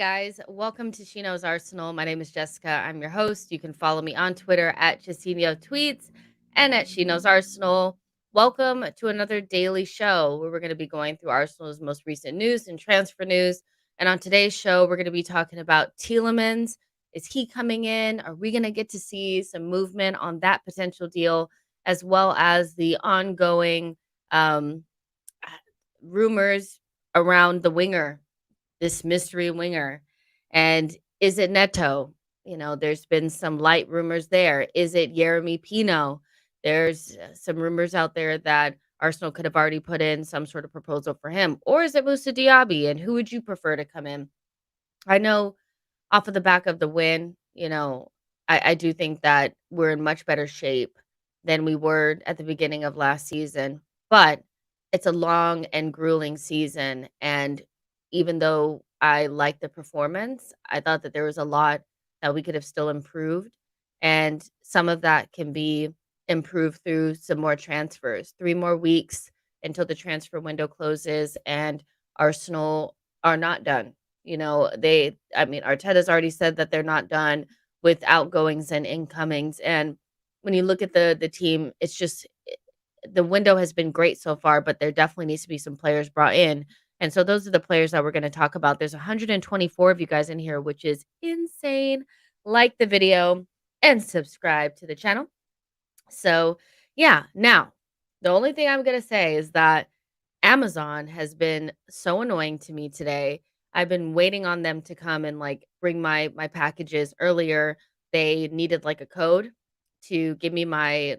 guys. Welcome to SheKnowsArsenal. My name is Jessica. I'm your host. You can follow me on Twitter at Jacinio Tweets and at SheKnowsArsenal. Welcome to another daily show where we're going to be going through Arsenal's most recent news and transfer news. And on today's show, we're going to be talking about Tielemans. Is he coming in? Are we going to get to see some movement on that potential deal, as well as the ongoing um, rumors around the winger, this mystery winger? And is it Neto? There's been some light rumors there. Is it Jeremy Pino? There's some rumors out there that Arsenal could have already put in some sort of proposal for him. Or is it Musa Diaby? And who would you prefer to come in? I know off of the back of the win, I do think that we're in much better shape than we were at the beginning of last season. But it's a long and grueling season. And even though I like the performance, I thought that there was a lot that we could have still improved. And some of that can be improved through some more transfers. 3 more weeks until the transfer window closes, and Arsenal are not done. Arteta's already said that they're not done with outgoings and incomings. And when you look at the team, it's just the window has been great so far, but there definitely needs to be some players brought in. And so those are the players that we're going to talk about. There's 124 of you guys in here, which is insane. Like the video and subscribe to the channel. So, yeah, now the only thing I'm going to say is that Amazon has been so annoying to me today. I've been waiting on them to come and like bring my packages. Earlier, they needed like a code to give me my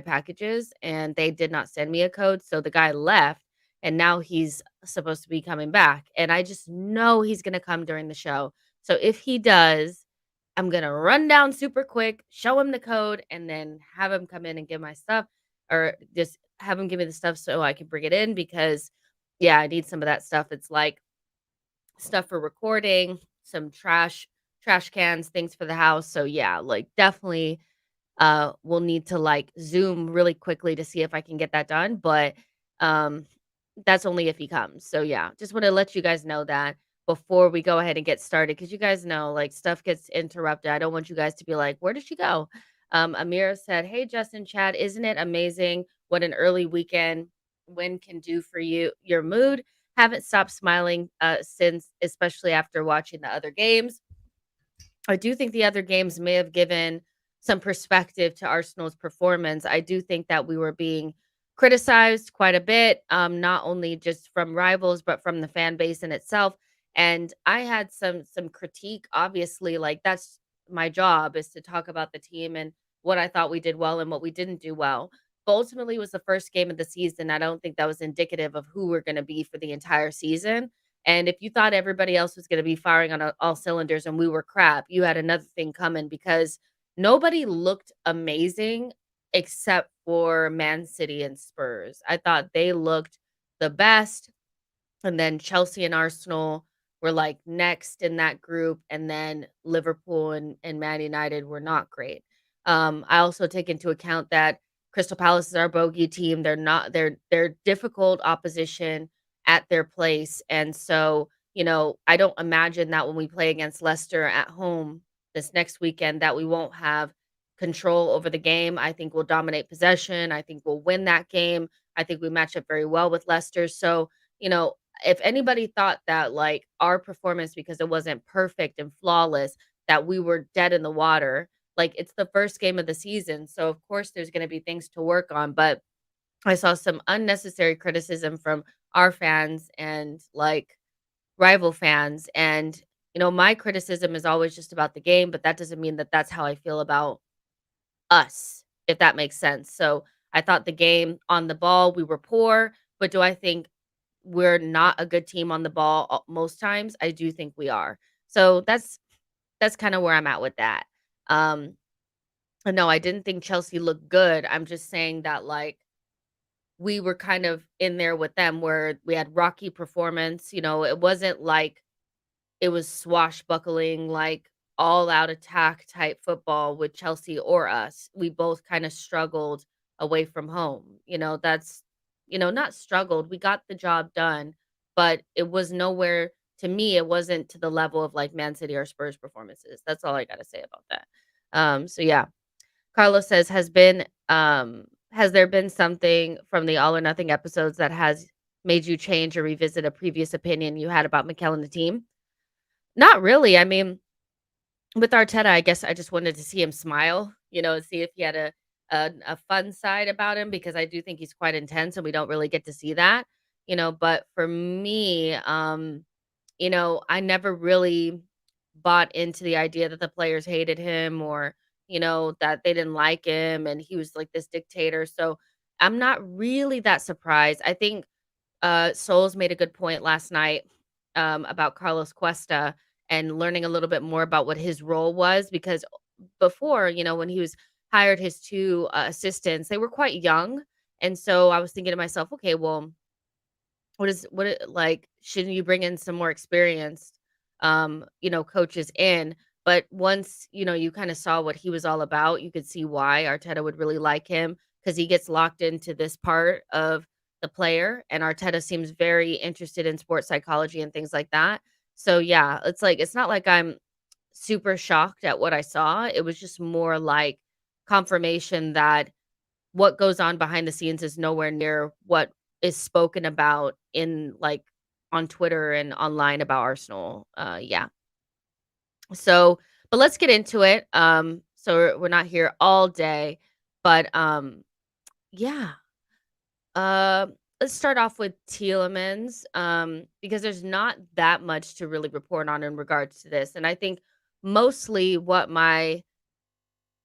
packages, and they did not send me a code. So the guy left, and now he's supposed to be coming back. And I just know he's going to come during the show. So if he does, I'm going to run down super quick, show him the code, and then have him come in and get my stuff, or just have him give me the stuff so I can bring it in because, yeah, I need some of that stuff. It's like stuff for recording, some trash cans, things for the house. So yeah, like definitely we'll need to like zoom really quickly to see if I can get that done, but um that's only if he comes. So yeah, just want to let you guys know that before we go ahead and get started, because you guys know like stuff gets interrupted. I don't want you guys to be like, where did she go? Amira said, hey Justin, Chad, isn't it amazing what an early weekend win can do for your mood? Haven't stopped smiling since, especially after watching the other games. I do think the other games may have given some perspective to Arsenal's performance. I do think that we were being criticized quite a bit, not only just from rivals, but from the fan base in itself. And I had some critique. Obviously, like that's my job, is to talk about the team and what I thought we did well and what we didn't do well. But ultimately, it was the first game of the season. I don't think that was indicative of who we're going to be for the entire season. And if you thought everybody else was going to be firing on all cylinders and we were crap, you had another thing coming, because nobody looked amazing except for Man City and Spurs. I thought they looked the best. And then Chelsea and Arsenal were like next in that group. And then Liverpool and Man United were not great. I also take into account that Crystal Palace is our bogey team. They're difficult opposition at their place. And so, I don't imagine that when we play against Leicester at home this next weekend that we won't have control over the game. I think we'll dominate possession. I think we'll win that game. I think we match up very well with Leicester. So, if anybody thought that like our performance, because it wasn't perfect and flawless, that we were dead in the water, like it's the first game of the season. So of course there's going to be things to work on, but I saw some unnecessary criticism from our fans and like rival fans. And my criticism is always just about the game, but that doesn't mean that that's how I feel about us, if that makes sense. So I thought the game on the ball, we were poor, but do I think we're not a good team on the ball most times? I do think we are. So that's kind of where I'm at with that. Um no, I didn't think Chelsea looked good. I'm just saying that like we were kind of in there with them where we had rocky performance. It wasn't like it was swashbuckling, like all out attack type football with Chelsea or us. We both kind of struggled away from home. That's, not struggled. We got the job done, but it was nowhere to me, it wasn't to the level of like Man City or Spurs performances. That's all I gotta say about that. So yeah. Carlos says, has there been something from the All or Nothing episodes that has made you change or revisit a previous opinion you had about Mikel and the team? Not really. I mean, with Arteta, I guess I just wanted to see him smile, see if he had a fun side about him because I do think he's quite intense and we don't really get to see that, but for me, I never really bought into the idea that the players hated him or, that they didn't like him and he was like this dictator. So I'm not really that surprised. I think Souls made a good point last night about Carlos Cuesta and learning a little bit more about what his role was because before, when he was hired his two assistants, they were quite young. And so I was thinking to myself, okay, well, like, shouldn't you bring in some more experienced, coaches in? But once, you kinda saw what he was all about, you could see why Arteta would really like him because he gets locked into this part of the player, and Arteta seems very interested in sports psychology and things like that. So, yeah, it's not like I'm super shocked at what I saw. It was just more like confirmation that what goes on behind the scenes is nowhere near what is spoken about in, like, on Twitter and online about Arsenal. Yeah. So, but let's get into it. So we're not here all day, but, yeah. Uh, let's start off with Tielemans, because there's not that much to really report on in regards to this, and I think mostly why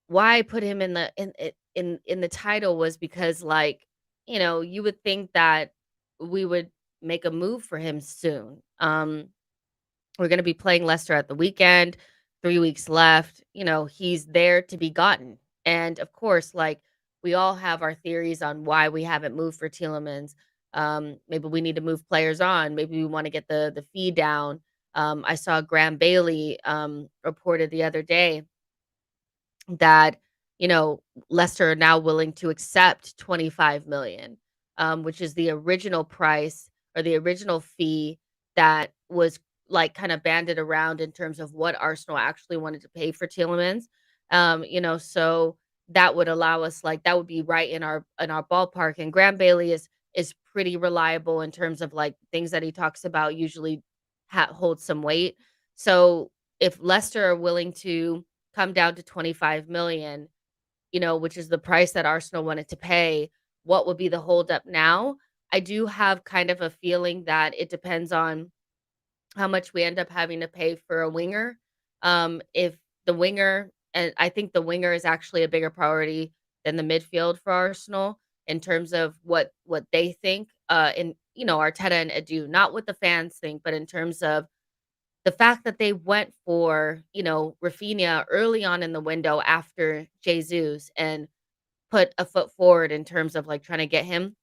I put him in the title was because, like, you would think that we would make a move for him soon. We're gonna be playing Leicester at the weekend, 3 weeks left, he's there to be gotten. And of course, like, we all have our theories on why we haven't moved for Tielemans. Maybe we need to move players on, maybe we wanna get the fee down. I saw Graham Bailey, reported the other day that, you know, Leicester are now willing to accept 25 million, which is the original price or the original fee that was like kind of banded around in terms of what Arsenal actually wanted to pay for Tielemans. So that would allow us like that would be right in our ballpark. And Graham Bailey is pretty reliable in terms of like things that he talks about usually hold some weight. So if Leicester are willing to come down to 25 million, which is the price that Arsenal wanted to pay, what would be the holdup now? I do have kind of a feeling that it depends on how much we end up having to pay for a winger. If the winger, and I think the winger is actually a bigger priority than the midfield for Arsenal in terms of what they think. In Arteta and Edu, not what the fans think, but in terms of the fact that they went for, Rafinha early on in the window after Jesus and put a foot forward in terms of, like, trying to get him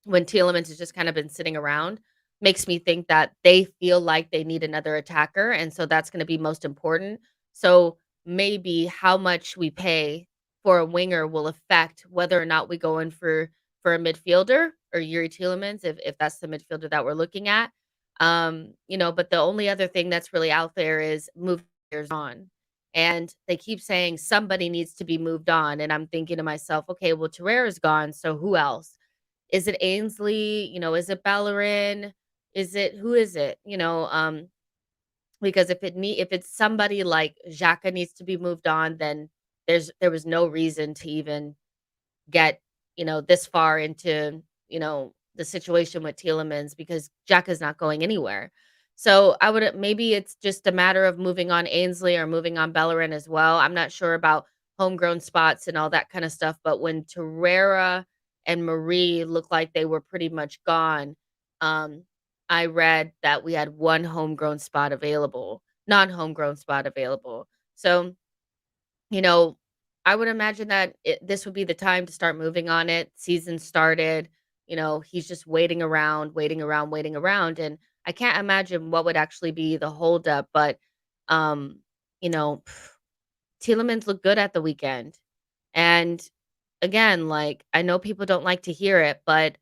when Tielemans has just kind of been sitting around, makes me think that they feel like they need another attacker, and so that's gonna be most important. So, maybe how much we pay for a winger will affect whether or not we go in for a midfielder or Yuri Tielemans if that's the midfielder that we're looking at. But the only other thing that's really out there is moving players on, and they keep saying somebody needs to be moved on, and I'm thinking to myself, "Okay, well, Torreira's gone, so who else? Is it Ainsley? Is it Bellerin? Who is it? Because if it's somebody like Xhaka needs to be moved on, then there was no reason to even get, this far into, the situation with Tielemans because Jack is not going anywhere. So I would maybe it's just a matter of moving on Ainsley or moving on Bellerin as well. I'm not sure about homegrown spots and all that kind of stuff, but when Torreira and Marie looked like they were pretty much gone, um, I read that we had one homegrown spot available, non-homegrown spot available. So you know, I would imagine that this would be the time to start moving on it. Season started, he's just waiting around, waiting around, waiting around. And I can't imagine what would actually be the holdup. But, um, you know, Tielemans looked good at the weekend. And again, like, I know people don't like to hear it, but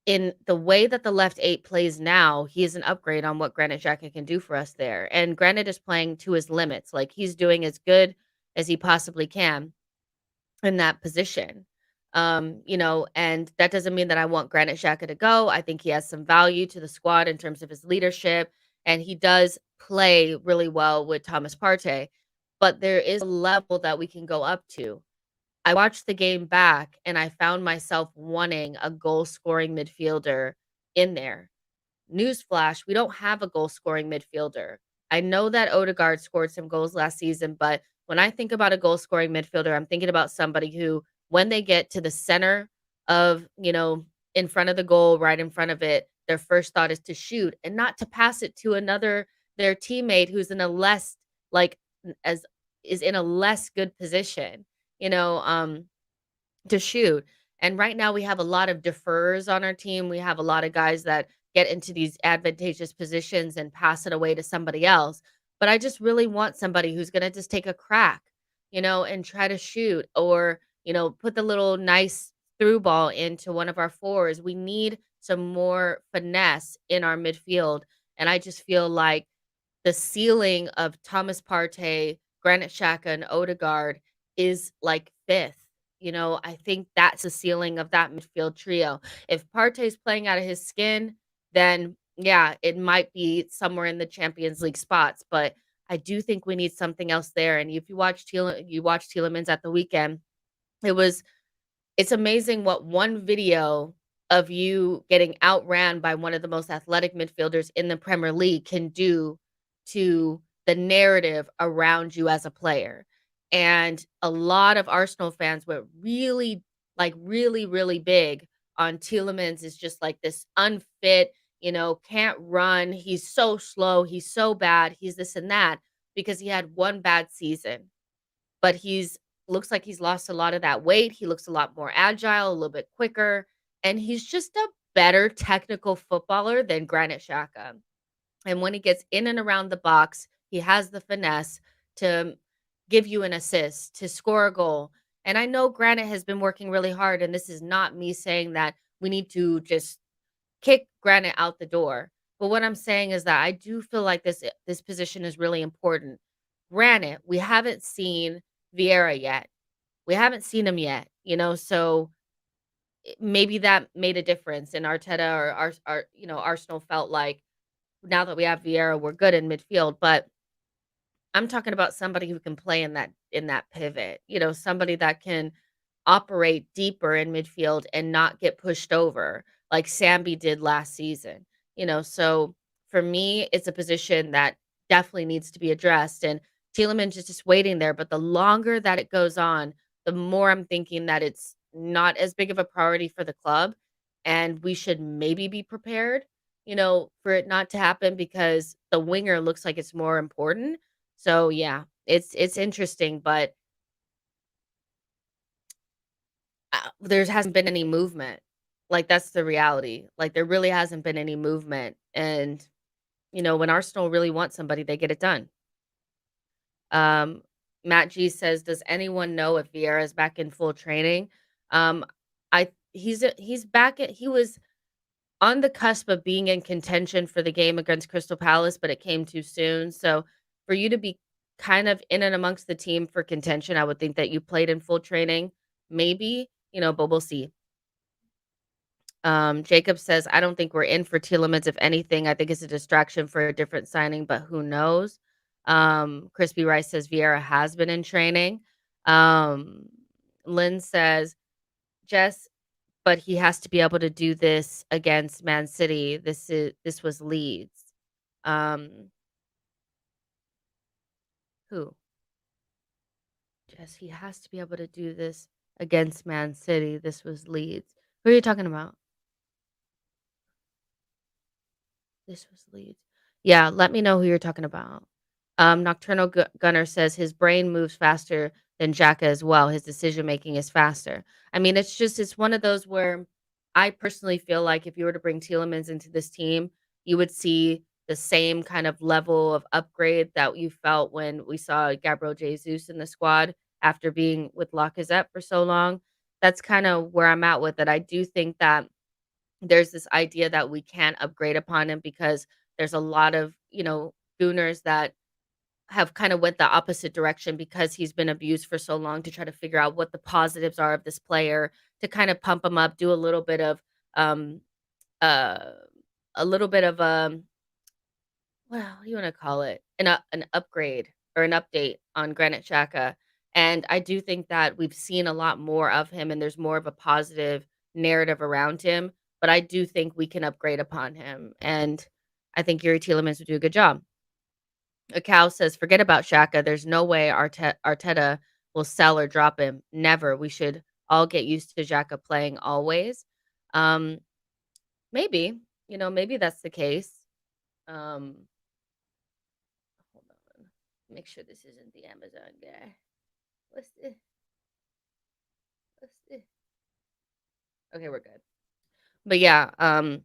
in the way that the left 8 plays now, he is an upgrade on what Granit Xhaka can do for us there, and Granit is playing to his limits, like, he's doing as good as he possibly can in that position. And that doesn't mean that I want Granit Xhaka to go. I think he has some value to the squad in terms of his leadership, and he does play really well with Thomas Partey, but there is a level that we can go up to. I watched the game back, and I found myself wanting a goal-scoring midfielder in there. Newsflash, we don't have a goal-scoring midfielder. I know that Odegaard scored some goals last season, but when I think about a goal-scoring midfielder, I'm thinking about somebody who, when they get to the center of, in front of the goal, right in front of it, their first thought is to shoot and not to pass it to another their teammate who's in a less like as is in a less good position, you know, um to shoot. And right now we have a lot of deferrers on our team. We have a lot of guys that get into these advantageous positions and pass it away to somebody else. But I just really want somebody who's going to just take a crack, and try to shoot or, put the little nice through ball into one of our fours. We need some more finesse in our midfield. And I just feel like the ceiling of Thomas Partey, Granit Xhaka, and Odegaard is like 5th. I think that's the ceiling of that midfield trio. If Partey's playing out of his skin, then yeah, it might be somewhere in the Champions League spots. But I do think we need something else there. And if you watch Tielemans at the weekend, it was it's amazing what one video of you getting outran by one of the most athletic midfielders in the Premier League can do to the narrative around you as a player. And a lot of Arsenal fans were really, like, really, really big on Tielemans is just like this unfit, can't run. He's so slow. He's so bad. He's this and that because he had one bad season, but he's looks like he's lost a lot of that weight. He looks a lot more agile, a little bit quicker, and he's just a better technical footballer than Granit Xhaka. And when he gets in and around the box, he has the finesse to give you an assist, to score a goal. And I know Granit has been working really hard, and this is not me saying that we need to just kick Granit out the door. But what I'm saying is that I do feel like this position is really important. Granted, we haven't seen Vieira yet. We haven't seen him yet, so maybe that made a difference in Arteta or Arsenal felt like now that we have Vieira, we're good in midfield. But I'm talking about somebody who can play in that pivot, somebody that can operate deeper in midfield and not get pushed over like Sambi did last season. So for me, it's a position that definitely needs to be addressed. And Tielemans is just waiting there. But the longer that it goes on, the more I'm thinking that it's not as big of a priority for the club. And we should maybe be prepared, for it not to happen because the winger looks like it's more important. So yeah, it's interesting, but there hasn't been any movement. Like, that's the reality. Like, there really hasn't been any movement, and, when Arsenal really wants somebody, they get it done. Um, Matt G says, "Does anyone know if Vieira is back in full training?" Um, he's back at he was on the cusp of being in contention for the game against Crystal Palace, but it came too soon, so for you to be kind of in and amongst the team for contention, I would think that you played in full training, maybe, but we'll see. Jacob says, "I don't think we're in for Tielemans. If anything, I think it's a distraction for a different signing, but who knows?" Crispy Rice says Vieira has been in training. Um, Lynn says, "Jess, but he has to be able to do this against Man City. This was Leeds." Um, who? Jess, he has to be able to do this against Man City. This was Leeds. Who are you talking about? This was Leeds. Yeah, let me know who you're talking about. Nocturnal Gunner says his brain moves faster than Xhaka as well. His decision making is faster. I mean, it's one of those where I personally feel like if you were to bring Tielemans into this team, you would see the same kind of level of upgrade that you felt when we saw Gabriel Jesus in the squad after being with Lacazette for so long. That's kind of where I'm at with it. I do think that there's this idea that we can't upgrade upon him because there's a lot of, Gooners that have kind of went the opposite direction because he's been abused for so long to try to figure out what the positives are of this player to kind of pump him up, do um uh a little bit of what do you want to call it? An upgrade or an update on Granite Xhaka. And I do think that we've seen a lot more of him and there's more of a positive narrative around him. But I do think we can upgrade upon him. And I think Yuri Tielemans would do a good job. A cow says, "Forget about Shaka. There's no way Arteta will sell or drop him. Never. We should all get used to Xhaka playing always." Um, maybe, maybe that's the case. Hold on. Make sure this isn't the Amazon guy. What's this? What's this? Okay, we're good. But yeah, I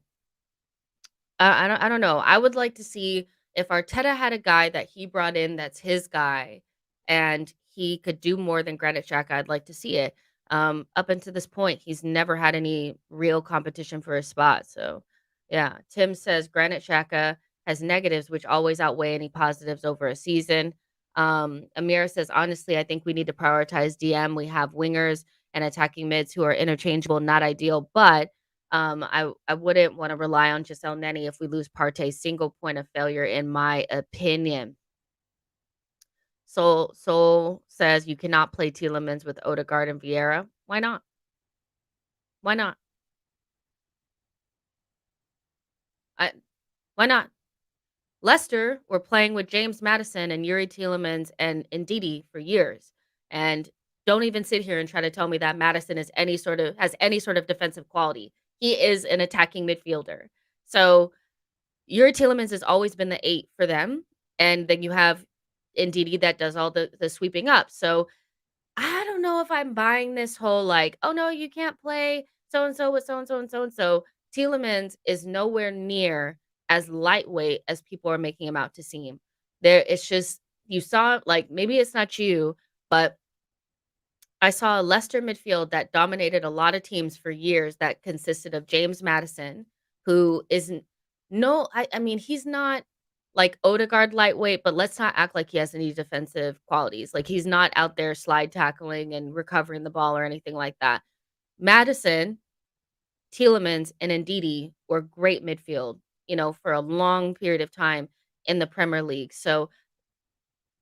don't know. I would like to see if Arteta had a guy that he brought in that's his guy, and he could do more than Granit Xhaka. I'd like to see it. Up until this point, he's never had any real competition for his spot. So, yeah. Tim says Granit Xhaka has negatives which always outweigh any positives over a season. Amira says honestly, I think we need to prioritize DM. We have wingers and attacking mids who are interchangeable, not ideal, but I wouldn't wanna rely on just El Neni if we lose Partey's single point of failure, in my opinion. Soul says you cannot play Tielemans with Odegaard and Vieira. Why not? Why not? I Why not? Leicester were playing with James Maddison and Yuri Tielemans and Ndidi for years, and don't even sit here and try to tell me that Maddison is any sort of defensive quality. He is an attacking midfielder. So Yuri Tielemans has always been the 8 for them, and then you have Ndidi that does all the sweeping up. So, I don't know if I'm buying this whole, like, "Oh, no, you can't play so and so with so and so and so and so." Tielemans is nowhere near as lightweight as people are making him out to seem. It's just you saw, like, maybe it's not you, but I saw a Leicester midfield that dominated a lot of teams for years that consisted of James Maddison, who isn't no, I mean, he's not like Odegaard lightweight, but let's not act like he has any defensive qualities. Like he's not out there slide tackling and recovering the ball or anything like that. Maddison, Tielemans, and Ndidi were great midfield, for a long period of time in the Premier League. So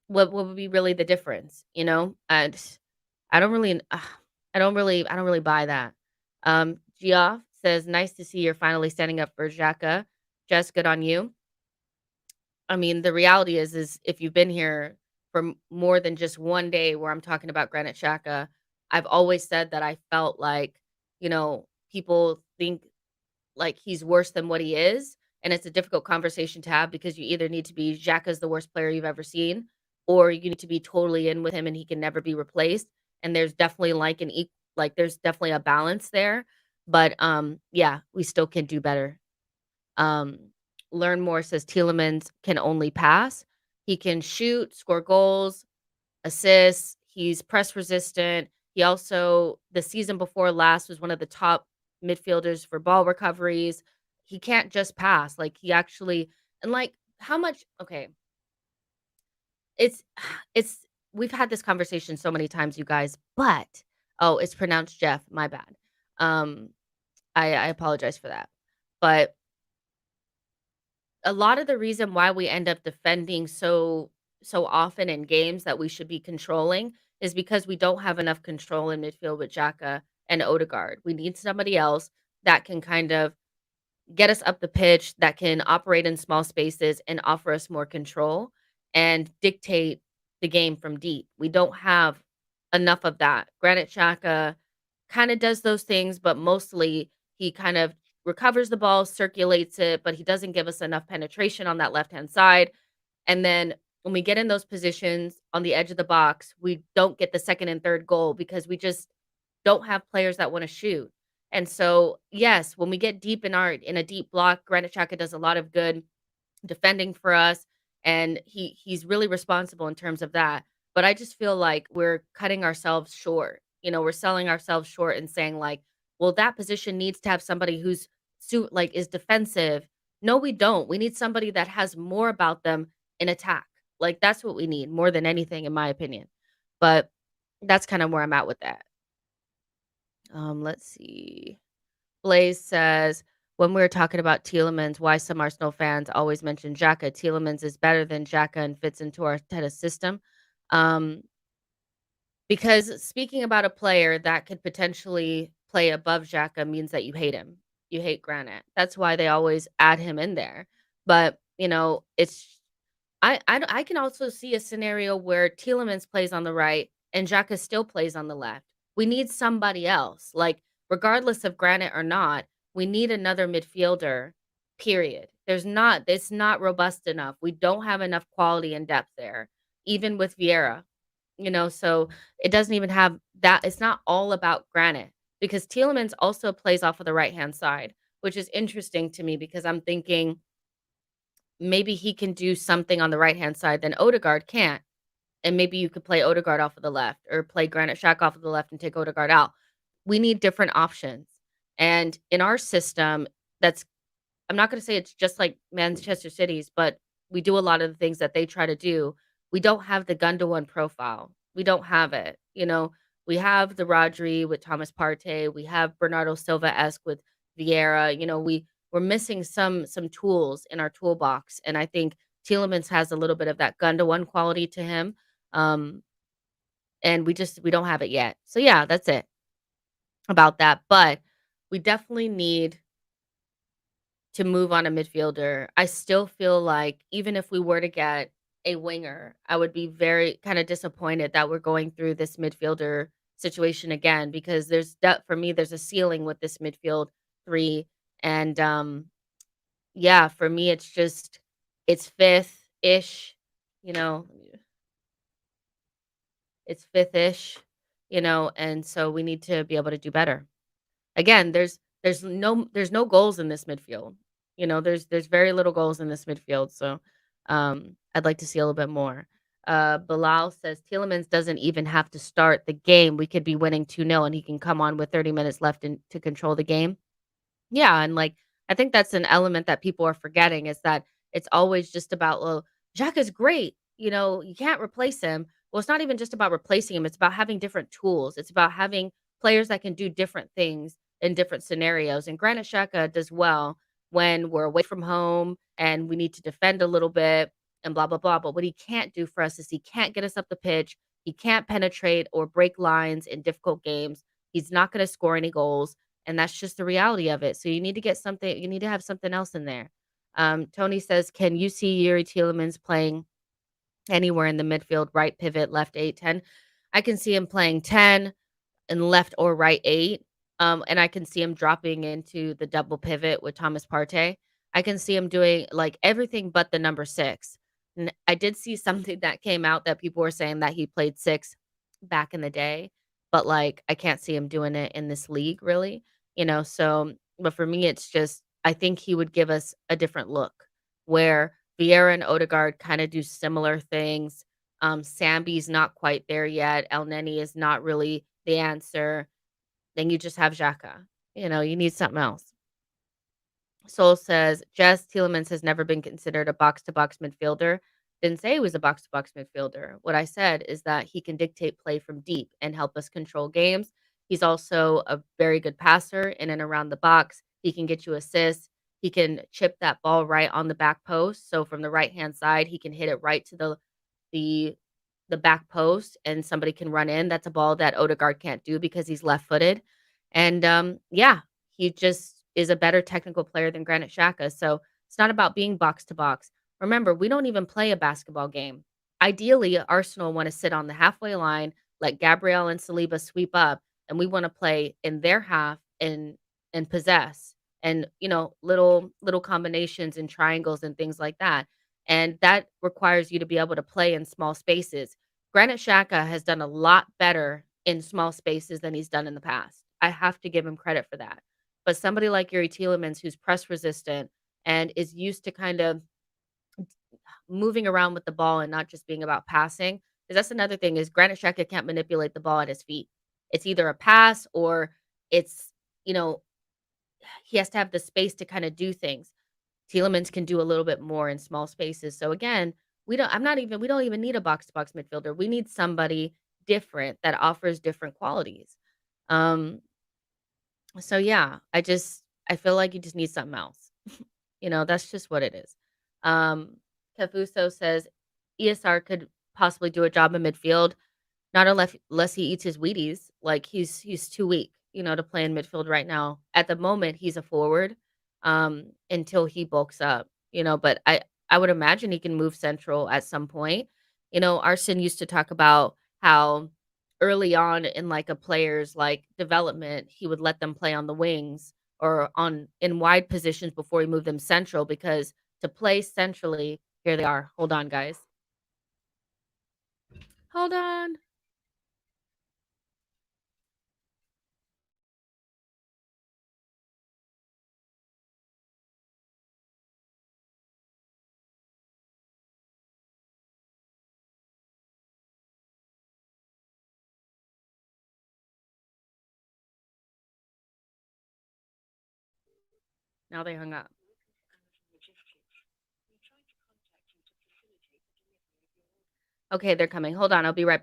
what would be really the difference, And I don't really I don't really buy that. Geoff says, "Nice to see you're finally standing up for Xhaka. Jess, good on you." I mean, the reality is if you've been here for more than just one day where I'm talking about Granit Xhaka, I've always said that I felt like, people think like he's worse than what he is, and it's a difficult conversation to have because you either need to be Xhaka's the worst player you've ever seen, or you need to be totally in with him and he can never be replaced. And there's definitely there's definitely a balance there. But yeah, we still can do better. Um, Learn more says Tielemans can only pass. He can shoot, score goals, assists. He's press resistant. He also, the season before last, was one of the top midfielders for ball recoveries. He can't just pass. Like he actually, and like how much, okay, it's, it's, we've had this conversation so many times, you guys, but, oh, it's pronounced Jeff. My bad. Um, I apologize for that. But a lot of the reason why we end up defending so often in games that we should be controlling is because we don't have enough control in midfield with Xhaka and Odegaard. We need somebody else that can kind of get us up the pitch, that can operate in small spaces and offer us more control and dictate the game from deep. We don't have enough of that. Granit Xhaka kind of does those things, but mostly he kind of recovers the ball, circulates it, but he doesn't give us enough penetration on that left-hand side. And then when we get in those positions on the edge of the box, we don't get the second and third goal because we just don't have players that want to shoot. And so, yes, when we get deep in a deep block, Granit Xhaka does a lot of good defending for us, and he's really responsible in terms of that. But I just feel like we're cutting ourselves short. We're selling ourselves short and saying like, well, that position needs to have somebody who's like is defensive. No, we don't. We need somebody that has more about them in attack. Like that's what we need more than anything, in my opinion. But that's kind of where I'm at with that. Let's see. Blaze says, when we were talking about Tielemans, why some Arsenal fans always mention Xhaka. Tielemans is better than Xhaka and fits into our Arteta system. Um, because speaking about a player that could potentially play above Xhaka means that you hate him. You hate Granite. That's why they always add him in there. But, it's I can also see a scenario where Tielemans plays on the right and Xhaka still plays on the left. We need somebody else. Like, regardless of Granite or not, we need another midfielder, period. It's not robust enough. We don't have enough quality and depth there, even with Vieira. So it doesn't even have that. It's not all about Granite because Tielemans also plays off of the right-hand side, which is interesting to me because I'm thinking maybe he can do something on the right-hand side that Odegaard can't, and maybe you could play Odegaard off of the left or play Granit Xhaka off of the left and take Odegaard out. We need different options, and in our system, that's I'm not gonna say it's just like Manchester City's, but we do a lot of the things that they try to do. We don't have the Gundogan profile. We don't have it, We have the Rodri with Thomas Partey. We have Bernardo Silva-esque with Vieira. We're missing some tools in our toolbox, and I think Tielemans has a little bit of that Gundogan quality to him, um, and we don't have it yet. So, yeah, that's it about that, but we definitely need to move on a midfielder. I still feel like even if we were to get a winger, I would be very kind of disappointed that we're going through this midfielder situation again because for me there's a ceiling with this midfield three and yeah, for me it's fifth-ish, you know, it's fifth-ish, and so we need to be able to do better. Again, there's no goals in this midfield. There's very little goals in this midfield, so, I'd like to see a little bit more. Bilal says, "Tielemans doesn't even have to start the game. We could be winning 2-0, and he can come on with 30 minutes left to control the game." Yeah, and, like, I think that's an element that people are forgetting is that it's always just about, "Well, Jack is great, you can't replace him." Well, it's not even just about replacing him, it's about having different tools. It's about having players that can do different things in different scenarios, and Granit Xhaka does well when we're away from home and we need to defend a little bit and blah, blah, blah, but what he can't do for us is he can't get us up the pitch, he can't penetrate or break lines in difficult games, he's not gonna score any goals, and that's just the reality of it. So you need to have something else in there. Tony says, "Can you see Yuri Tielemans playing anywhere in the midfield, right pivot, left 8, 10?" I can see him playing 10 and left or right 8. And I can see him dropping into the double pivot with Thomas Partey. I can see him doing like everything but the number 6. And I did see something that came out that people were saying that he played 6 back in the day, but like I can't see him doing it in this league really, so but for me it's just I think he would give us a different look where Vieira and Odegaard kind of do similar things. Sambi's not quite there yet. El Neni is not really the answer. Then you just have Xhaka. You need something else. Soul says, Jess Tielemans has never been considered a box-to-box midfielder. Didn't say he was a box-to-box midfielder. What I said is that he can dictate play from deep and help us control games. He's also a very good passer in and around the box. He can get you assists. He can chip that ball right on the back post. So from the right-hand side, he can hit it right to the the back post and somebody can run in. That's a ball that Odegaard can't do because he's left-footed. And yeah, he just is a better technical player than Granit Xhaka. So it's not about being box to box. Remember, we don't even play a basketball game. Ideally, Arsenal want to sit on the halfway line, let Gabriel and Saliba sweep up, and we want to play in their half and possess and little combinations and triangles and things like that. And that requires you to be able to play in small spaces. Granit Xhaka has done a lot better in small spaces than he's done in the past. I have to give him credit for that. But somebody like Yuri Tielemans, who's press resistant and is used to kind of moving around with the ball and not just being about passing, because that's another thing is Granit Xhaka can't manipulate the ball at his feet. It's either a pass or it's, you know, he has to have the space to kinda do things. Tielemans can do a little bit more in small spaces. So again, we don't even need a box to box midfielder. We need somebody different that offers different qualities. Um, so yeah, I feel like you just need something else. That's just what it is. Um, Cafuso says ESR could possibly do a job in midfield. Not unless he eats his Wheaties, like, he's too weak, to play in midfield right now. At the moment, he's a forward, until he bulks up, but I would imagine he can move central at some point. Arsen used to talk about how early on in, like, a player's, like, development, he would let them play on the wings or on in wide positions before he moved them central because to play centrally here they are. Hold on, guys. Hold on. Now they hung up. Okay, they're coming. Hold on, I'll be right.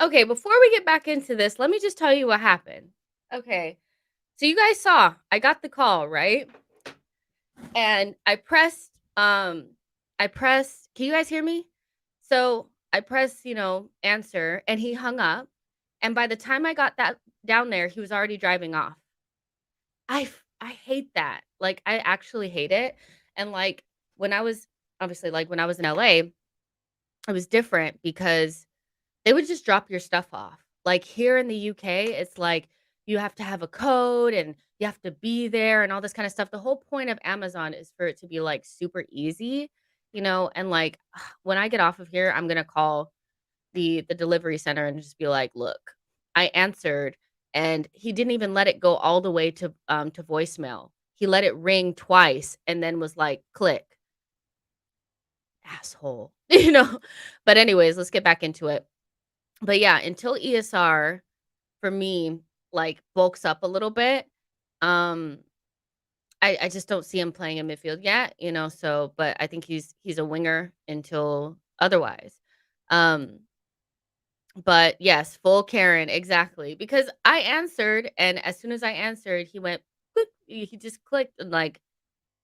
Okay, before we get back into this, let me just tell you what happened. Okay. So you guys saw I got the call, right? And I pressed, can you guys hear me? So I pressed, answer and he hung up. And by the time I got that down there, he was already driving off. I hate that. Like I actually hate it. And like when I was obviously like when I was in LA, it was different because they would just drop your stuff off. Like, here in the UK, it's like you have to have a code and you have to be there and all this kinda stuff. The whole point of Amazon is for it to be, like, super easy, and, like, when I get off of here, I'm gonna call the delivery center and just be like, "Look, I answered, and he didn't even let it go all the way to voicemail. He let it ring twice and then was like, 'Click.'" Asshole, you know? But anyways, let's get back into it. But yeah, until ESR for me, like, bulks up a little bit, um, I just don't see him playing in midfield yet, so but I think he's a winger until otherwise. Um, but yes, full Karen, exactly, because I answered, and as soon as I answered, he went, "Boop," he just clicked, and, like,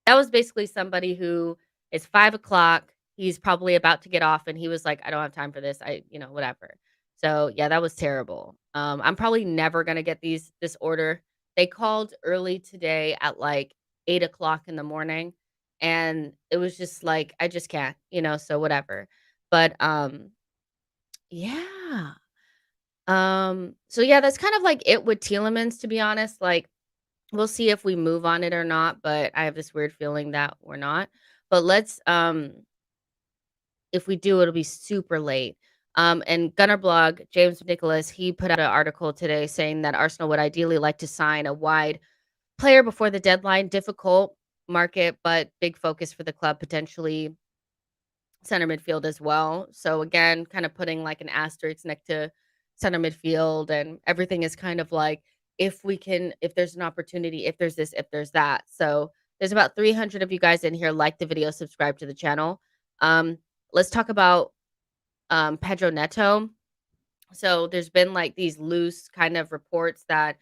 that was basically somebody who it's 5 o'clock. He's probably about to get off, and he was like, "I don't have time for this. Whatever." So, yeah, that was terrible. I'm probably never gonna get this order. They called early today at, like, 8 o'clock in the morning, and it was just like, I just can't, so whatever. But, yeah. So yeah, that's kind of like it with Tielemans, to be honest. Like, we'll see if we move on it or not, but I have this weird feeling that we're not. But if we do, it'll be super late. And Gunner Blog, James Nicholas, he put out an article today saying that Arsenal would ideally like to sign a wide player before the deadline. Difficult market, but big focus for the club, potentially center midfield as well. So again, kind of putting like an asterisk next to center midfield, and everything is kind of like, if there's an opportunity, if there's this, if there's that. So there's about 300 of you guys in here. Like the video, subscribe to the channel. Um, let's talk about Pedro Neto. So there's been like these loose kind of reports that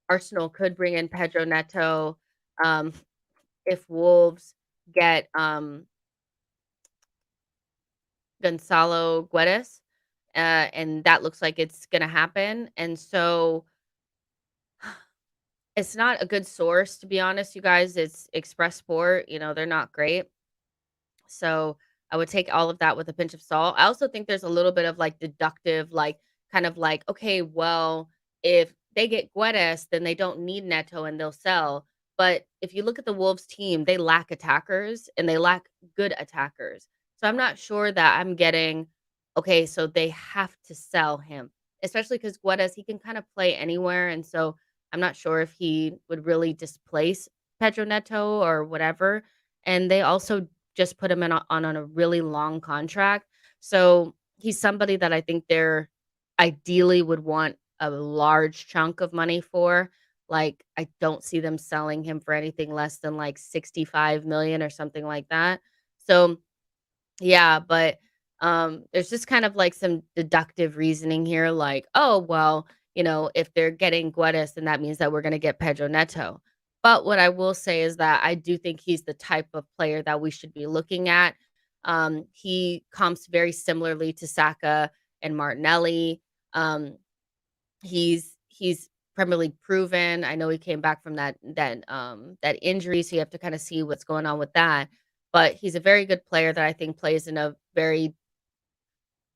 Arsenal could bring in Pedro Neto um, if Wolves get Gonzalo Guedes, and that looks like it's gonna happen, and so it's not a good source, to be honest, you guys. It's Express Sport, they're not great. So I would take all of that with a pinch of salt. I also think there's a little bit of like deductive, like kind of like, okay, well, if they get Guedes, then they don't need Neto and they'll sell. But if you look at the Wolves team, they lack attackers and they lack good attackers. So I'm not sure that I'm getting, okay, so they have to sell him, especially because Guedes, he can kind of play anywhere. And so I'm not sure if he would really displace Pedro Neto or whatever. And they also just put him on a really long contract. So he's somebody that I think they're ideally would want a large chunk of money for. Like, I don't see them selling him for anything less than like 65 million or something like that. So yeah, but, there's just kind of like some deductive reasoning here, like, "Oh, well, if they're getting Guedes, then that means that we're gonna get Pedro Neto." But what I will say is that I do think he's the type of player that we should be looking at. He comps very similarly to Saka and Martinelli. Um, he's Premier League proven. I know he came back from that injury, so you have to kinda see what's going on with that. But he's a very good player that I think plays in a very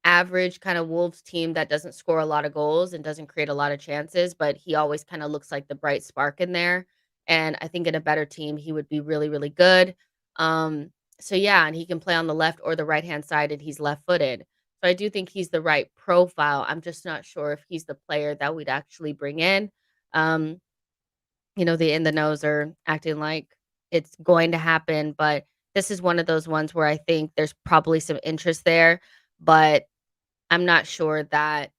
average kind of Wolves team that doesn't score a lot of goals and doesn't create a lot of chances, but he always kinda looks like the bright spark in there. And I think in a better team, he would be really, really good. Um, so yeah, and he can play on the left or the right-hand side, and he's left-footed. So I do think he's the right profile. I'm just not sure if he's the player that we'd actually bring in. Um, the in the knows are acting like it's going to happen, but this is one of those ones where I think there's probably some interest there, but I'm not sure that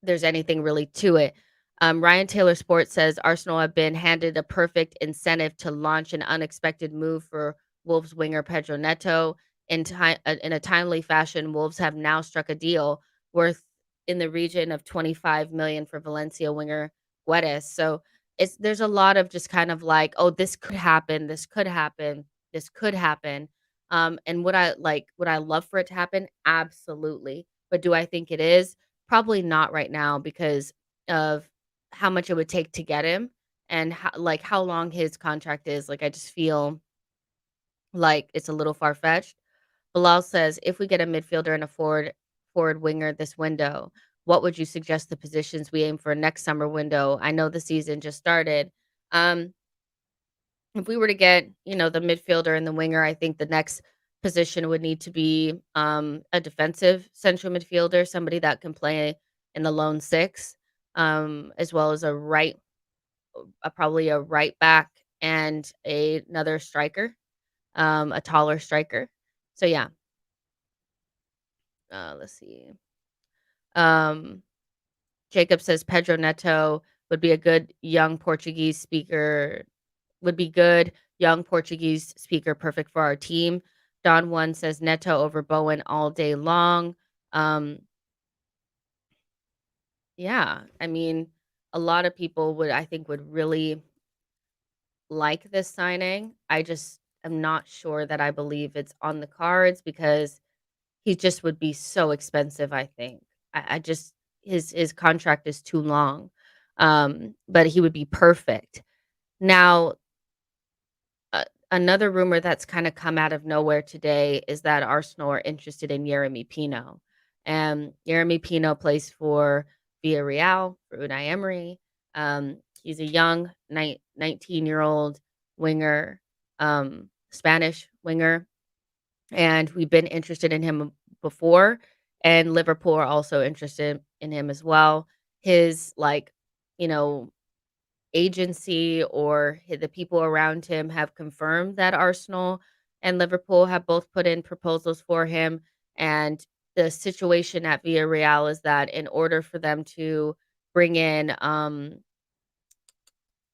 there's anything really to it. Ryan Taylor Sports says Arsenal have been handed a perfect incentive to launch an unexpected move for Wolves winger Pedro Neto. In a timely fashion, Wolves have now struck a deal worth in the region of 25 million for Valencia winger Guedes. So there's a lot of just kind of like, oh, this could happen, this could happen, this could happen. And would I love for it to happen? Absolutely. But do I think it is? Probably not right now because of how much it would take to get him and how long his contract is. Like, I just feel like it's a little far-fetched. Bilal says, "If we get a midfielder and a forward winger this window, what would you suggest the positions we aim for next summer window? I know the season just started." Um, if we were to get, the midfielder and the winger, I think the next position would need to be a defensive central midfielder, somebody that can play in the lone six, as well as probably a right back and another striker, a taller striker. So yeah, let's see. Um, Jacob says Pedro Neto would be a good young Portuguese speaker would be good. Young Portuguese speaker, perfect for our team. Don One says Neto over Bowen all day long. Um, yeah, I mean, a lot of people I think, would really like this signing. I just am not sure that I believe it's on the cards because he just would be so expensive, I think. I just his contract is too long. But he would be perfect. Now, another rumor that's kinda come out of nowhere today is that Arsenal are interested in Yeremy Pino, and Yeremy Pino plays for Villarreal, for Unai Emery. He's a young 19-year-old winger, Spanish winger, and we've been interested in him before, and Liverpool are also interested in him as well. His, you know agency or the people around him have confirmed that Arsenal and Liverpool have both put in proposals for him. And the situation at Villarreal is that in order for them to bring in,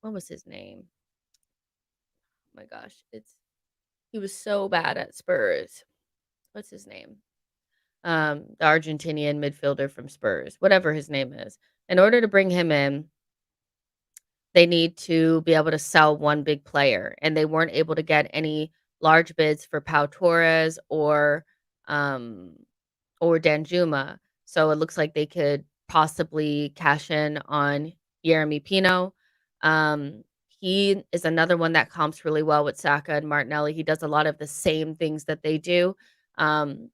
what was his name? Oh my gosh, he was so bad at Spurs. What's his name? The Argentinian midfielder from Spurs, whatever his name is. In order to bring him in, they need to be able to sell one big player, and they weren't able to get any large bids for Pau Torres or, um or Danjuma. So it looks like they could possibly cash in on Yeremy Pino. He is another one that comps really well with Saka and Martinelli. He does a lot of the same things that they do. Um,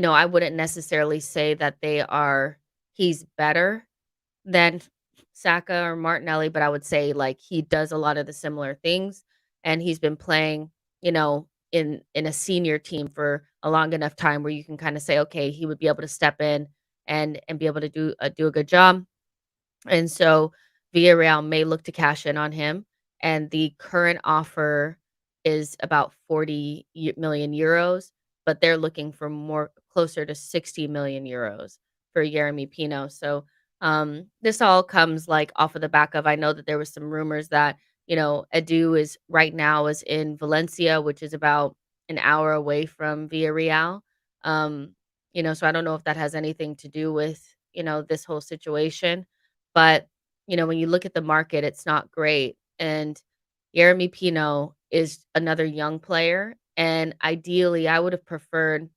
I wouldn't necessarily say that he's better than Saka or Martinelli, but I would say, like, he does a lot of the similar things, and he's been playing, in a senior team for a long enough time where you can kinda say, "Okay, he would be able to step in and be able to do a good job." And so Villarreal may look to cash in on him, and the current offer is about 40 million euros, but they're looking for more closer to 60 million euros for Yeremy Pino. So this all comes like off of the back of I know that there was some rumors that Edu is right now is in Valencia, which is about an hour away from Villarreal. Um, so I don't know if that has anything to do with this whole situation, but, when you look at the market, it's not great, and Yeremy Pino is another young player, and ideally, I would have preferred,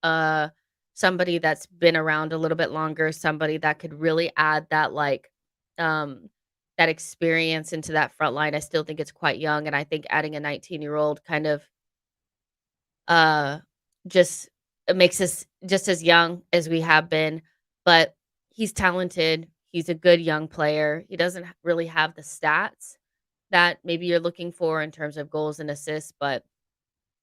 uh, somebody that's been around a little bit longer, somebody that could really add that, like, um, that experience into that front line. I still think it's quite young, and I think adding a 19-year-old kind of uh, just it makes us just as young as we have been, but he's talented. He's a good young player. He doesn't really have the stats that maybe you're looking for in terms of goals and assists, but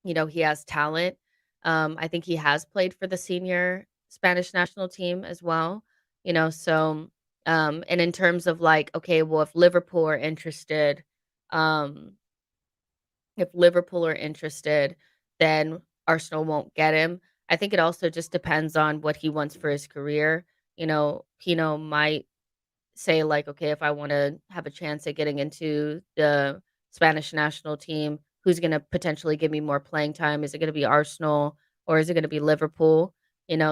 he has talent. I think he has played for the senior Spanish national team as well. So and in terms of like, okay, well, um, if Liverpool are interested, then Arsenal won't get him. I think it also just depends on what he wants for his career. Pino might say like, okay, if I want to have a chance at getting into the Spanish national team, who's going to potentially give me more playing time? Is it going to be Arsenal or is it going to be Liverpool?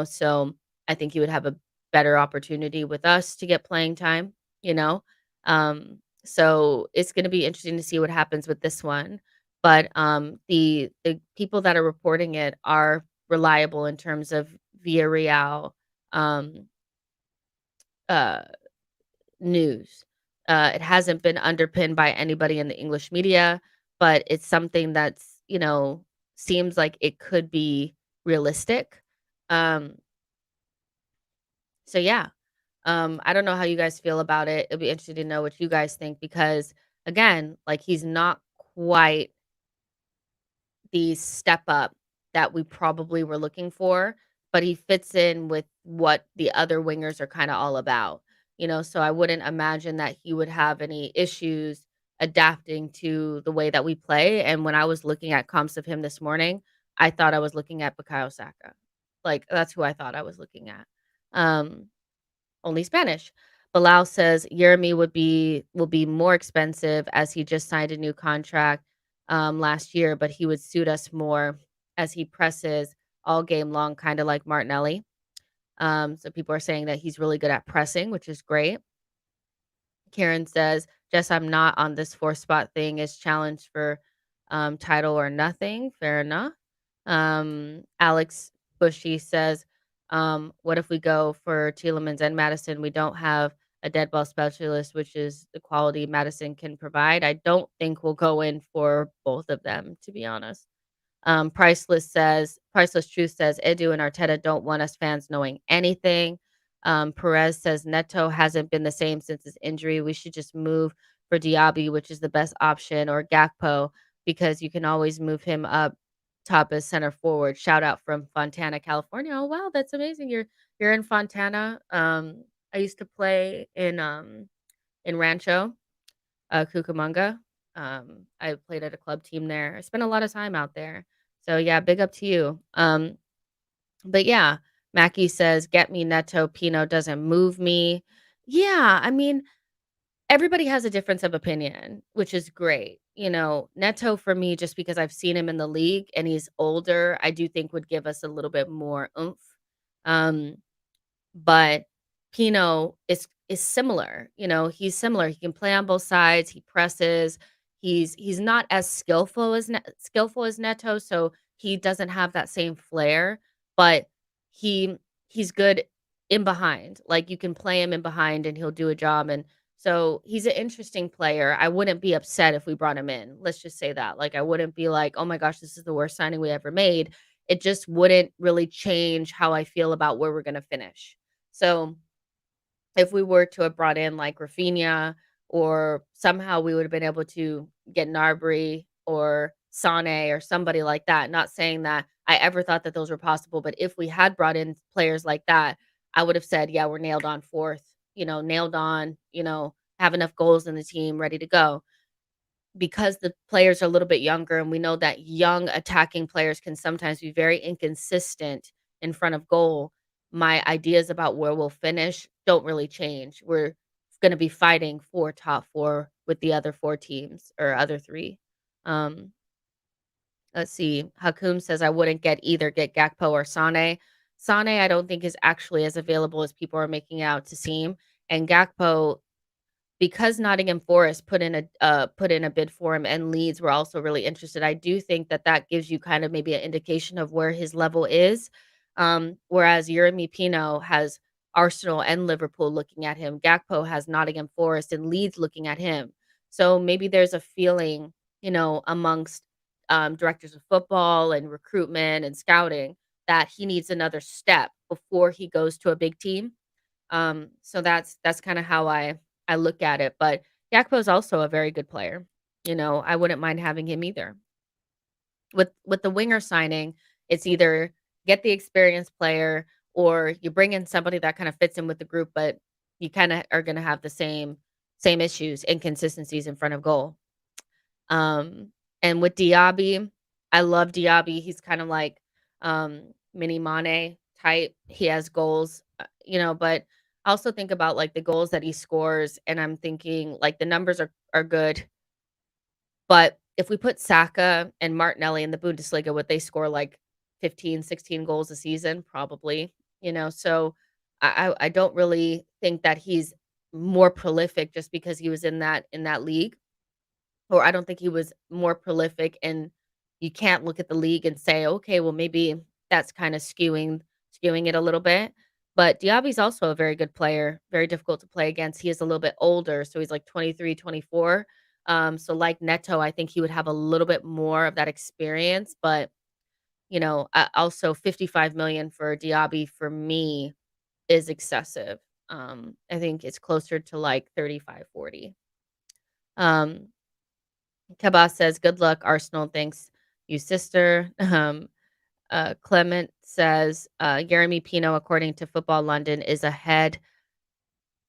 So I think he would have a better opportunity with us to get playing time, you know? So it's going to be interesting to see what happens with this one. But the people that are reporting it are reliable in terms of Villarreal um, uh, news. It hasn't been underpinned by anybody in the English media, but it's something that's, seems like it could be realistic. Um, so yeah. I don't know how you guys feel about it. It'll be interesting to know what you guys think because again, like he's not quite the step up that we probably were looking for, but he fits in with what the other wingers are kinda all about, so I wouldn't imagine that he would have any issues adapting to the way that we play, and when I was looking at comps of him this morning, I thought I was looking at Bukayo Saka. Like, that's who I thought I was looking at. Um only Spanish. Bilal says Yeremy will be more expensive as he just signed a new contract last year, but he would suit us more as he presses all game long, kind of like Martinelli. So people are saying that he's really good at pressing, which is great. Karen says, "Jess, I'm not on this fourth spot thing. Is challenge for title or nothing. Fair enough." Alex Bushy says, "What if we go for Tielemans and Madison? We don't have a dead ball specialist, which is the quality Madison can provide. I don't think we'll go in for both of them, to be honest." Priceless Truth says, Edu and Arteta don't want us fans knowing anything. Perez says, Neto hasn't been the same since his injury. We should just move for Diaby, which is the best option, or Gakpo, because you can always move him up top as center forward. Shout out from Fontana, California. Oh wow, that's amazing. You're in Fontana. I used to play in Rancho, Cucamonga. I played at a club team there. I spent a lot of time out there. So yeah, big up to you. But yeah, Mackie says, "Get me Neto. Pino doesn't move me." Yeah, I mean, everybody has a difference of opinion, which is great. Neto for me, just because I've seen him in the league and he's older, I do think would give us a little bit more oomph. Um, but Pino is similar, he's similar. He can play on both sides, he presses. He's not as skillful as Neto, so he doesn't have that same flair, but he he's good in behind. Like, you can play him in behind and he'll do a job, and so he's an interesting player. I wouldn't be upset if we brought him in. Let's just say that. Like, I wouldn't be like, "Oh my gosh, this is the worst signing we ever made." It just wouldn't really change how I feel about where we're gonna finish. So if we were to have brought in like Rafinha, or somehow we would have been able to get Gnabry or Sane or somebody like that. Not saying that I ever thought that those were possible, but if we had brought in players like that, I would have said, yeah, we're nailed on fourth, nailed on, have enough goals in the team ready to go. Because the players are a little bit younger, and we know that young attacking players can sometimes be very inconsistent in front of goal, my ideas about where we'll finish don't really change. We're gonna be fighting for top 4 with the other 4 teams, or other 3. Um, let's see. Hakum says, "I wouldn't get Gakpo or Sane." Sane, I don't think is actually as available as people are making out to seem, and Gakpo, because Nottingham Forest put in a bid for him, and Leeds were also really interested, I do think that that gives you kind of maybe an indication of where his level is. Whereas Yeremy Pino has Arsenal and Liverpool looking at him. Gakpo has Nottingham Forest and Leeds looking at him. So maybe there's a feeling, amongst directors of football and recruitment and scouting, that he needs another step before he goes to a big team. So that's kinda how I look at it, but Gakpo is also a very good player. I wouldn't mind having him either. With the winger signing, it's either get the experienced player, or you bring in somebody that kinda fits in with the group, but you kinda are gonna have the same issues, inconsistencies in front of goal. Um, and with Diaby, I love Diaby. He's kind of like mini Mane type. He has goals, but I also think about like the goals that he scores, and I'm thinking like the numbers are good, but if we put Saka and Martinelli in the Bundesliga, would they score like 15, 16 goals a season? Probably, so I don't really think that he's more prolific just because he was in that league, or I don't think he was more prolific, and you can't look at the league and say, "Okay, well, maybe that's kinda skewing it a little bit." But Diaby's also a very good player, very difficult to play against. He is a little bit older, so he's like 23, 24. So like Neto, I think he would have a little bit more of that experience, but, also 55 million for Diaby for me is excessive. I think it's closer to like 35, 40. Um Kabas says, "Good luck, Arsenal. Thanks, you sister." Clement says, "Yeremy Pino, according to Football London, is ahead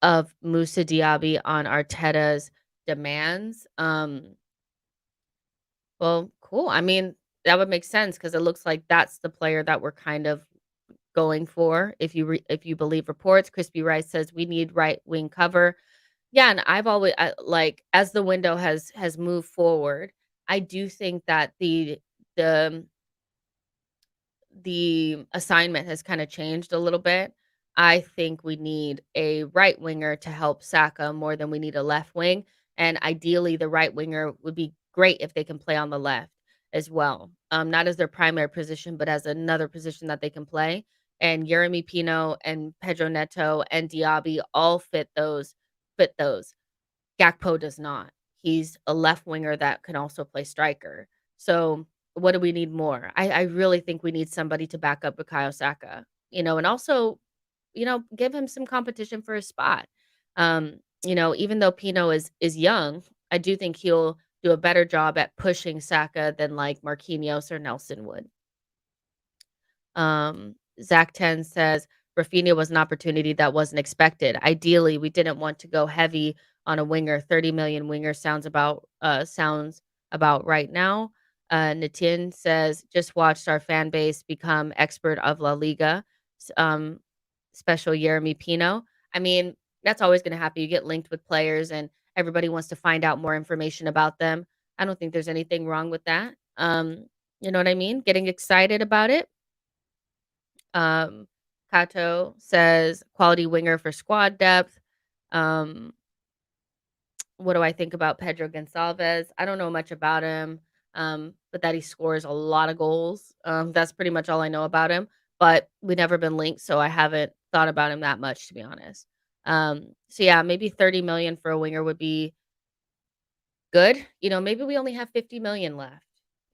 of Musa Diaby on Arteta's demands." Well, cool. I mean, that would make sense because it looks like that's the player that we're kind of going for. If you believe reports, Crispy Rice says we need right wing cover. Yeah, and I've always like, as the window has moved forward, I do think that the the assignment has kinda changed a little bit. I think we need a right winger to help Saka more than we need a left wing, and ideally, the right winger would be great if they can play on the left as well. Not as their primary position, but as another position that they can play, and Yeremy Pino and Pedro Neto and Diaby all fit those. Gakpo does not. He's a left winger that can also play striker. So, what do we need more? I really think we need somebody to back up Bukayo Saka, and also, give him some competition for his spot. Even though Pino is young, I do think he'll do a better job at pushing Saka than like Marquinhos or Nelson would. Zach 10 says Rafinha was an opportunity that wasn't expected. Ideally, we didn't want to go heavy on a winger. 30 million winger sounds about right now. Nitin says just watched our fan base become expert of La Liga. Special Yeremy Pino. I mean, that's always going to happen. You get linked with players, and everybody wants to find out more information about them. I don't think there's anything wrong with that. You know what I mean? Getting excited about it. Um, Kato says quality winger for squad depth. Um, what do I think about Pedro Gonçalves? I don't know much about him, but that he scores a lot of goals. That's pretty much all I know about him. but we never been linked, so I haven't thought about him that much, to be honest. So yeah, maybe 30 million for a winger would be good. Maybe we only have 50 million left.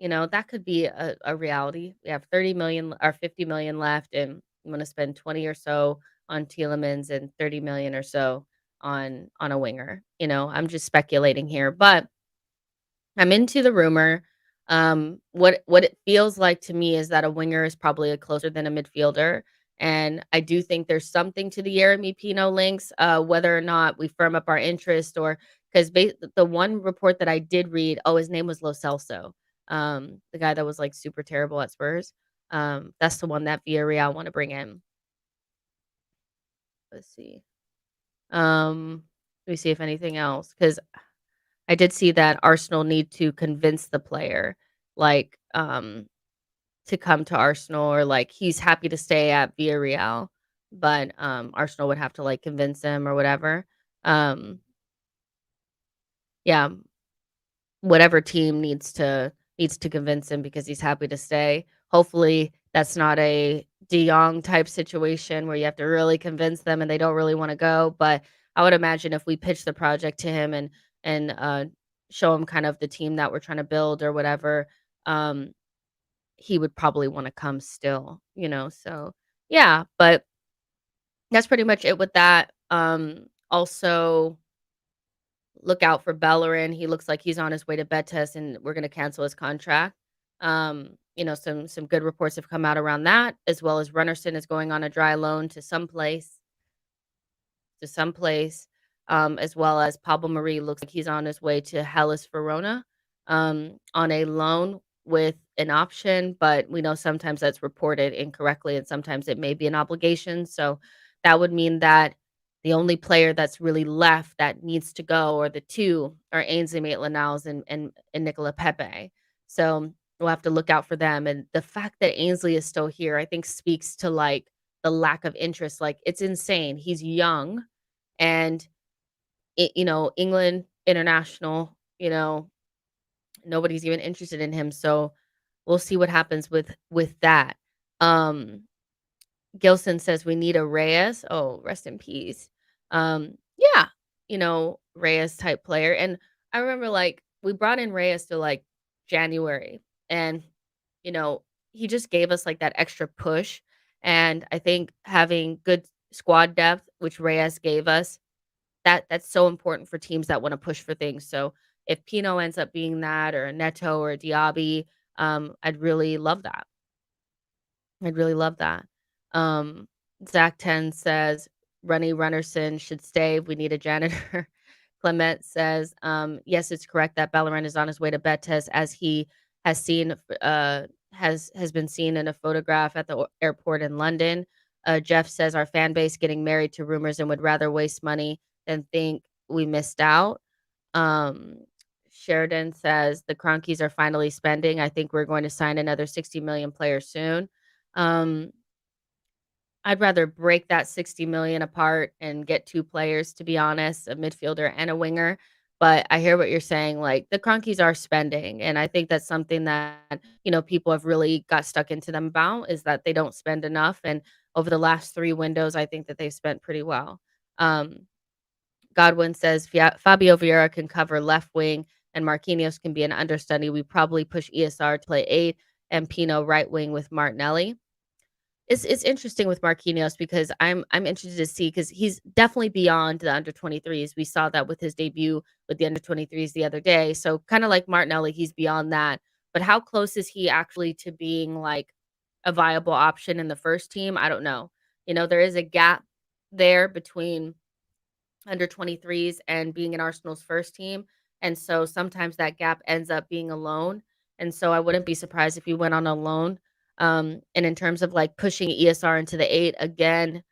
That could be a reality. We have 30 million or 50 million left, and I'm gonna spend 20 or so on Tielemans and 30 million or so on a winger. I'm just speculating here, but I'm into the rumor. What it feels like to me is that a winger is probably a closer than a midfielder, and I do think there's something to the Yeremy Pino links. Whether or not we firm up our interest, or because the one report that I did read, oh, his name was Lo Celso, the guy that was like super terrible at Spurs. That's the one that Villarreal want to bring in. Let's see. Let me see if anything else, because I did see that Arsenal need to convince the player, like, to come to Arsenal, or, like, he's happy to stay at Villarreal, but, Arsenal would have to, like, convince him or whatever. Um, yeah, whatever team needs to convince him because he's happy to stay. Hopefully, that's not a De Jong type situation where you have to really convince them and they don't really wanna go, but I would imagine if we pitch the project to him and show him kind of the team that we're trying to build or whatever, um, he would probably wanna come still, so yeah, but that's pretty much it with that. Also look out for Bellerin. He looks like he's on his way to Betis, and we're gonna cancel his contract. Some good reports have come out around that, as well as Runnerson is going on a dry loan to some place, as well as Pablo Marie looks like he's on his way to Hellas Verona, on a loan with an option, but we know sometimes that's reported incorrectly and sometimes it may be an obligation. So that would mean that the only player that's really left that needs to go, or the two, are Ainsley Maitland-Niles and Nicola Pepe. So we'll have to look out for them. And the fact that Ainsley is still here, I think speaks to like the lack of interest. Like, it's insane. He's young, and England international, nobody's even interested in him. So we'll see what happens with that. Um, Gilson says we need a Reyes. Oh, rest in peace. Yeah, Reyes type player. And I remember like we brought in Reyes to like January, and you know, he just gave us like that extra push. And I think having good squad depth, which Reyes gave us, that's so important for teams that want to push for things. So if Pino ends up being that, or a Neto or a Diaby, I'd really love that. I'd really love that. Um, Zach 10 says Runny Runnerson should stay. We need a janitor. Clement says, yes, it's correct that Bellerin is on his way to Betis, as he has seen has been seen in a photograph at the airport in London. Jeff says our fan base getting married to rumors and would rather waste money than think we missed out. Um, Sheridan says the Cronkies are finally spending. I think we're going to sign another 60 million player soon. Um, I'd rather break that 60 million apart and get 2 players, to be honest, a midfielder and a winger. But I hear what you're saying, like, the Cronkies are spending, and I think that's something that, people have really got stuck into them about, is that they don't spend enough, and over the last 3 windows, I think that they've spent pretty well. Um, Godwin says Fabio Vieira can cover left wing and Marquinhos can be an understudy. We probably push ESR to play 8 and Pino right wing with Martinelli. It's interesting with Marquinhos because I'm interested to see, because he's definitely beyond the under 23s. We saw that with his debut with the under 23s the other day. So kind of like Martinelli, he's beyond that. But how close is he actually to being like a viable option in the first team? I don't know. There is a gap there between under 23s and being in Arsenal's first team. And so sometimes that gap ends up being a loan. And so I wouldn't be surprised if he went on a loan. And in terms of like pushing ESR into the 8 again,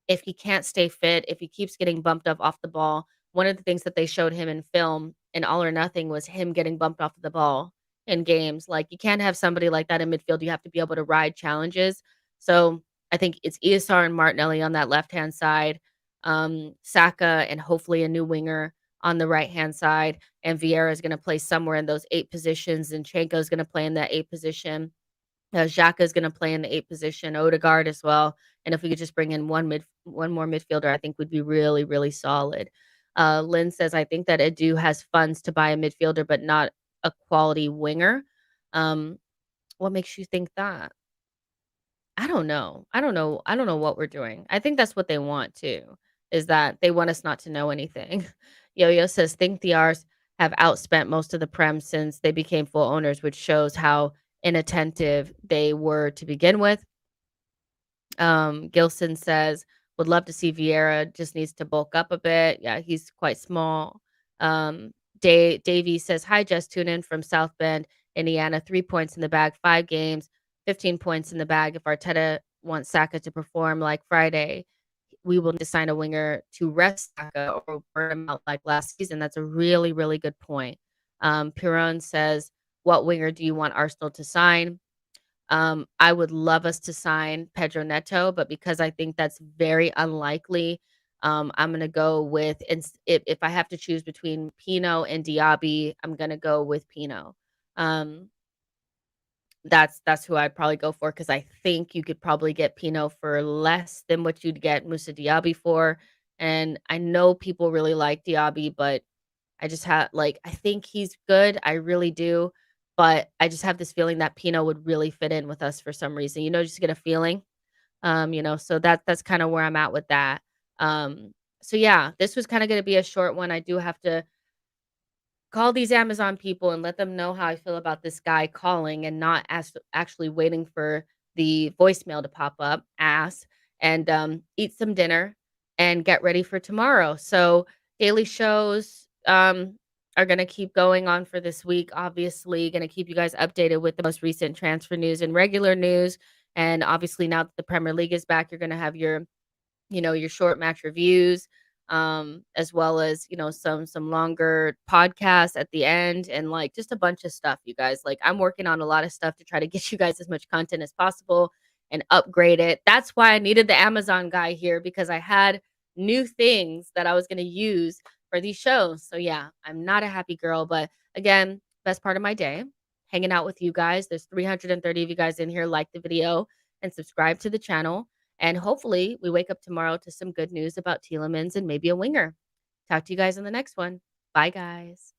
if he can't stay fit, if he keeps getting bumped up off the ball, one of the things that they showed him in film in All or Nothing was him getting bumped off the ball in games. Like, you can't have somebody like that in midfield. You have to be able to ride challenges. So I think it's ESR and Martinelli on that left hand side, Saka and hopefully a new winger on the right hand side, and Vieira is going to play somewhere in those 8 positions, and Chanko is going to play in that 8 position. Xhaka is gonna play in the 8 position, Odegaard as well, and if we could just bring in one more midfielder, I think would be really, really solid. Lynn says, "I think that Edu has funds to buy a midfielder, but not a quality winger." Um, what makes you think that? I don't know. I don't know what we're doing. I think that's what they want too, is that they want us not to know anything. Yo-Yo says, "Think the Rs have outspent most of the Prem since they became full owners, which shows how inattentive they were to begin with." Gilson says, "Would love to see Vieira, just needs to bulk up a bit." Yeah, he's quite small. Um, Davey says, "Hi, just tune in from South Bend, Indiana. 3 points in the bag, 5 games, 15 points in the bag. If Arteta wants Saka to perform like Friday, we will need to sign a winger to rest Saka or burn him out like last season." That's a really, really good point. Piron says, "What winger do you want Arsenal to sign?" I would love us to sign Pedro Neto, but because I think that's very unlikely, I'm gonna go with if I have to choose between Pino and Diaby, I'm gonna go with Pino. Um, that's who I'd probably go for because I think you could probably get Pino for less than what you'd get Musa Diaby for. And I know people really like Diaby, but I just have like I think he's good, I really do, but I just have this feeling that Pino would really fit in with us for some reason, just get a feeling, so that's kinda where I'm at with that. Um, so yeah, this was kinda gonna be a short one. I do have to call these Amazon people and let them know how I feel about this guy calling and not actually waiting for the voicemail to pop up, and, eat some dinner and get ready for tomorrow. So, daily shows, are gonna keep going on for this week, obviously, gonna keep you guys updated with the most recent transfer news and regular news, and obviously, now that the Premier League is back, you're gonna have your short match reviews, as well as, some longer podcasts at the end and like just a bunch of stuff, you guys. Like I'm working on a lot of stuff to try to get you guys as much content as possible and upgrade it. That's why I needed the Amazon guy here because I had new things that I was going to use for these shows. So yeah, I'm not a happy girl, but again, best part of my day, hanging out with you guys. There's 330 of you guys in here. Like the video and subscribe to the channel. And hopefully, we wake up tomorrow to some good news about Tielemans and maybe a winger. Talk to you guys in the next one. Bye, guys.